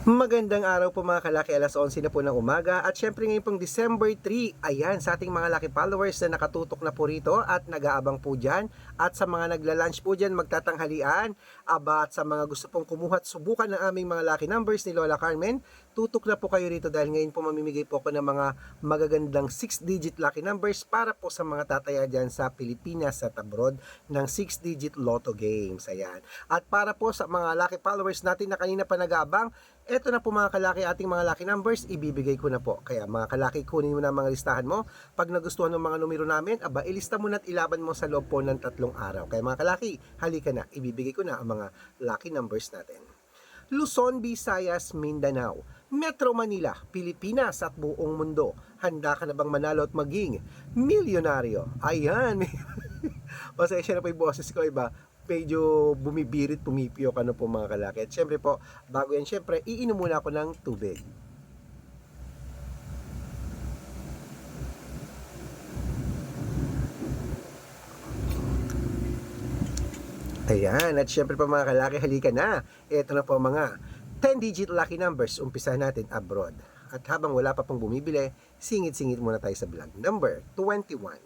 Magandang araw po mga kalaki, alas 11 na po ng umaga at syempre ngayon pong December 3, ayan sa ating mga laki followers na nakatutok na po rito at nag-aabang po dyan at sa mga nagla-lunch po dyan magtatanghalian at sa mga gusto pong kumuha at subukan ng aming mga lucky numbers ni Lola Carmen, tutok na po kayo rito dahil ngayon po mamimigay po ako ng mga magagandang 6-digit lucky numbers para po sa mga tataya dyan sa Pilipinas at abroad ng 6-digit lotto games, ayan. At para po sa mga lucky followers natin na kanina pa nag-aabang, eto na po mga kalaki, ating mga lucky numbers, ibibigay ko na po. Kaya mga kalaki, kunin mo na mga listahan mo. Pag nagustuhan ng mga numero namin, ilista mo na at ilaban mo sa loob po ng 3 araw. Kaya mga kalaki, halika na, ibibigay ko na ang mga lucky numbers natin. Luzon, Visayas, Mindanao, Metro Manila, Pilipinas at buong mundo. Handa ka na bang manalo at maging milyonaryo? Ayan! Pasensya na po yung boses ko, iba medyo bumibirit, pumipiyok ano po mga kalaki. At syempre po, bago yan syempre, iinom muna ako ng tubig. Ayan, at syempre po mga kalaki, halika na. Ito na po mga 10-digit lucky numbers. Umpisahan natin abroad. At habang wala pa pong bumibili, singit-singit muna tayo sa vlog. Number 21,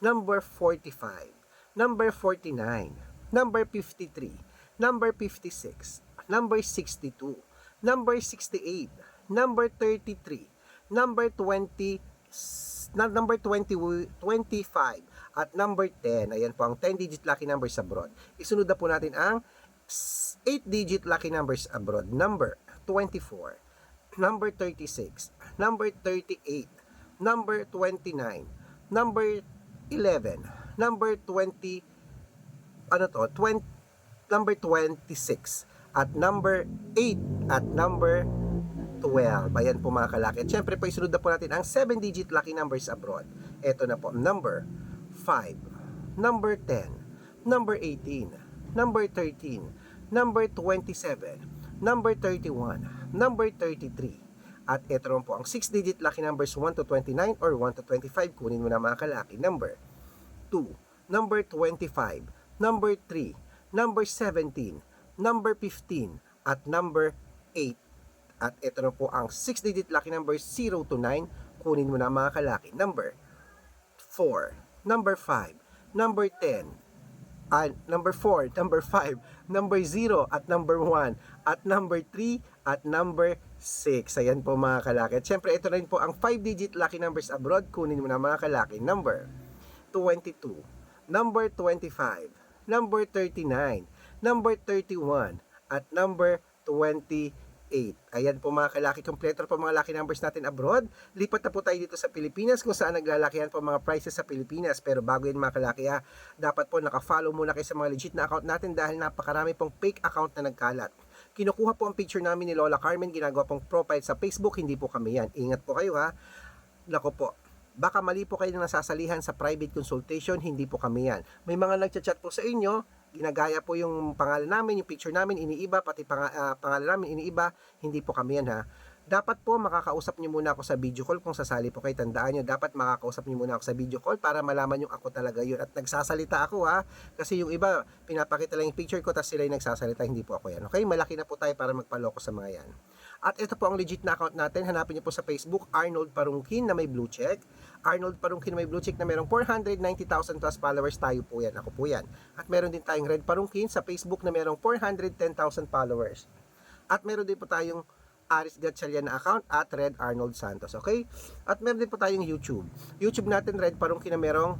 number 45, number 49, number 53, number 56, number 62, number 68, number 33, number 20, number 20, 25, at number 10. Ayan po ang 10-digit lucky numbers abroad. Isunod na po natin ang 8-digit lucky numbers abroad. Number 24, number 36, number 38, number 29, number 11, number 20, number 26, at number 8, at number 12. Ayan po mga kalaki. At syempre po isunod na po natin ang 7-digit lucky numbers abroad. Ito na po, number 5, number 10, number 18, number 13, number 27, number 31, number 33. At ito naman po ang 6-digit lucky numbers 1 to 29 or 1 to 25. Kunin mo na mga kalaki. Number 2, number 25, number 3, number 17, number 15, at number 8. At ito na po ang 6-digit lucky numbers 0 to 9. Kunin mo na mga kalaki. Number 4, number 5, number 10, number 4, number 5, number 0, at number 1, at number 3, at number 6. Ayan po mga kalaki. At syempre ito rin po ang 5-digit lucky numbers abroad. Kunin mo na mga kalaki. Number 22, number 25, number 39, number 31, at number 28. Ayan po mga kalaki, kompleto po mga lucky numbers natin abroad. Lipat na po tayo dito sa Pilipinas kung saan naglalakihan po mga prices sa Pilipinas. Pero bago yan mga kalaki dapat po nakafollow muna kayo sa mga legit na account natin dahil napakarami pong fake account na nagkalat. Kinukuha po ang picture namin ni Lola Carmen, ginagawa pong profile sa Facebook, hindi po kami yan. Ingat po kayo Nako po, baka mali po kayo na nasasalihan sa private consultation, hindi po kami yan. May mga nagchat-chat po sa inyo, ginagaya po yung pangalan namin, yung picture namin, iniiba, pati pangalan namin, iniiba, hindi po kami yan Dapat po makakausap niyo muna ako sa video call kung sasali po kayo. Tandaan niyo, dapat makakausap niyo muna ako sa video call para malaman yung ako talaga yun. At nagsasalita ako kasi yung iba, pinapakita lang yung picture ko tapos sila yung nagsasalita, hindi po ako yan. Okay, malaki na po tayo para magpaloko sa mga yan. At ito po ang legit na account natin. Hanapin niyo po sa Facebook, Arnold Parungkin na may blue check. Arnold Parungkin na may blue check na merong 490,000 plus followers. Tayo po yan, ako po yan. At meron din tayong Red Parungkin sa Facebook na merong 410,000 followers. At meron din po tayong Aris Gatchalian na account at Red Arnold Santos, okay? At meron din po tayong YouTube. YouTube natin, Red Parungkin na merong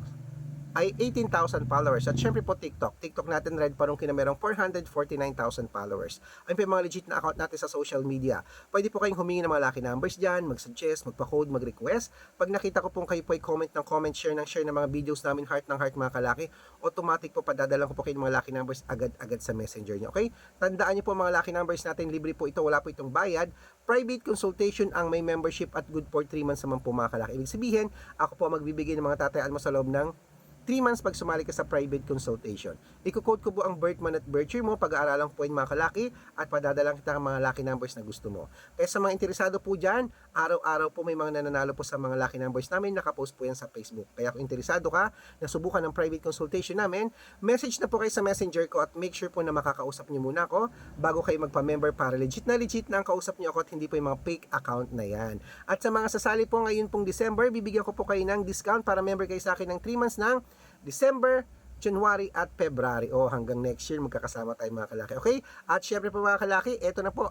18,000 followers. At syempre po TikTok natin, Red Parungkin na merong 449,000 followers. Ayun po yung mga legit na account natin sa social media. Pwede po kayong humingi ng mga lucky numbers dyan, mag-suggest, magpa-code, mag-request. Pag nakita ko pong kayo po ay comment ng comment, share ng mga videos namin, heart ng heart mga kalaki, automatic po padadalan ko po kayo ng mga lucky numbers agad-agad sa messenger nyo, okay? Tandaan nyo po mga lucky numbers natin, libre po ito, wala po itong bayad. Private consultation ang may membership at good for 3 months naman po mga kalaki. Ibig sabihin, ako po magbibigay ng mga tatayaan mo sa loob ng 3 months pag sumali ka sa private consultation. Iko-code ko po ang birth month at birth year mo, pag-aaralan po yung mga kalaki at padadalang kita ang mga lucky numbers na gusto mo. Kaya sa mga interesado po dyan, araw-araw po may mga nananalo po sa mga lucky numbers namin, nakapost po yan sa Facebook. Kaya kung interesado ka na subukan ng private consultation namin, message na po kayo sa messenger ko at make sure po na makakausap niyo muna ako bago kayo magpa-member para legit na ang kausap niyo ako at hindi po yung mga fake account na yan. At sa mga sasali po ngayon pong December, bibigyan ko po kayo ng discount para member kayo sa akin ng 3 months ng December, January at February. O hanggang next year magkakasama tayo mga kalaki. Okay? At syempre po mga kalaki, eto na po.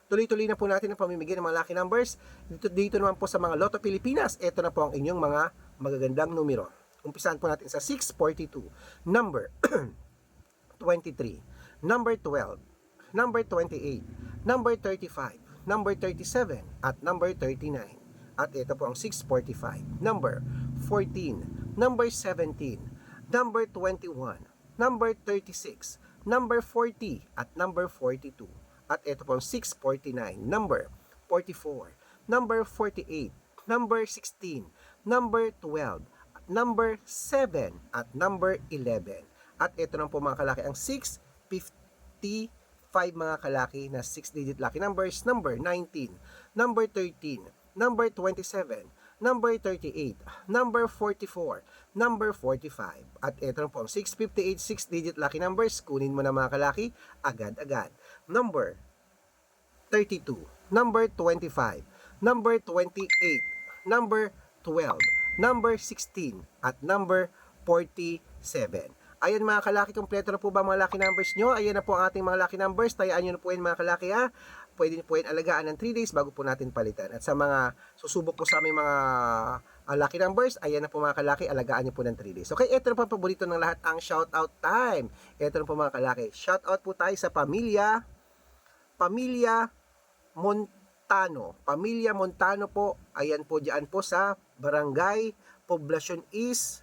Tuloy-tuloy na po natin ang pamimigay ng mga lucky numbers. Dito naman po sa mga Lotto Pilipinas, eto na po ang inyong mga magagandang numero. Umpisahan po natin sa 642, number 23, number 12, number 28, number 35, number 37, at number 39. At ito po ang 645, number 14, number 17, number 21, number 36, number 40, at number 42. At ito po ang 649, number 44, number 48, number 16, number 12, number 7, at number 11. At ito lang po mga kalaki ang 655 mga kalaki na 6-digit lucky numbers, number 19, number 13, number 27, number 38, number 44, number 45. At ito lang po ang 658 6-digit lucky numbers, kunin mo na mga kalaki agad-agad. Number 32, number 25, number 28, number 12, number 16, at number 47. Ayan mga kalaki, kompleto na po ba mga lucky numbers nyo? Ayan na po ang ating mga lucky numbers. Tayaan nyo na po yan mga kalaki ha. Pwede nyo po yan alagaan ng 3 days bago po natin palitan. At sa mga susubok po sa aming mga lucky numbers, ayan na po mga kalaki, alagaan nyo po ng 3 days. Okay, ito na po ang paborito ng lahat, ang shoutout time. Ito na po mga kalaki. Shoutout po tayo sa Pamilya Montano. Pamilya Montano po. Ayan po dyan po sa Barangay Poblacion is,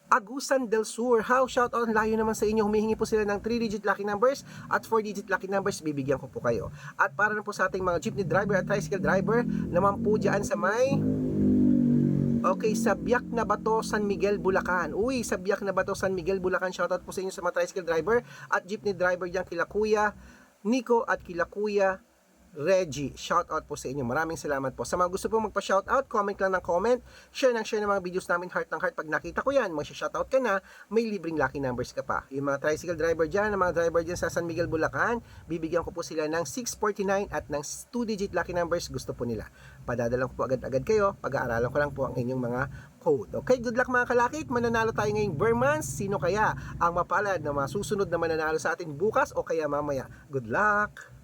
Agusan del Sur. How? Shout out, layo naman sa inyo. Humihingi po sila ng 3-digit lucky numbers at 4-digit lucky numbers. Bibigyan ko po kayo. At para na po sa ating mga jeepney driver at tricycle driver naman po dyan sa may sa Biak na Bato, San Miguel, Bulacan. Uy, sa Biak na Bato, San Miguel, Bulacan. Shout out po sa inyo sa mga tricycle driver at jeepney driver dyan kila Kuya Nico at kila Kuya Reggie. Shout out po sa inyo. Maraming salamat po. Sa mga gusto po magpa-shout out, comment lang ng comment, share ng mga videos namin, heart ng heart. Pag nakita ko yan, mag-shout out ka na, may libreng lucky numbers ka pa. Yung mga tricycle driver dyan, mga driver dyan sa San Miguel, Bulacan, bibigyan ko po sila ng 649 at ng 2-digit lucky numbers gusto po nila. Padadalang ko po agad-agad kayo, pag-aaralan ko lang po ang inyong mga code. Okay, good luck mga kalakit. Mananalo tayo ngayong Burmans. Sino kaya ang mapalad na masusunod na mananalo sa atin bukas o kaya mamaya? Good luck!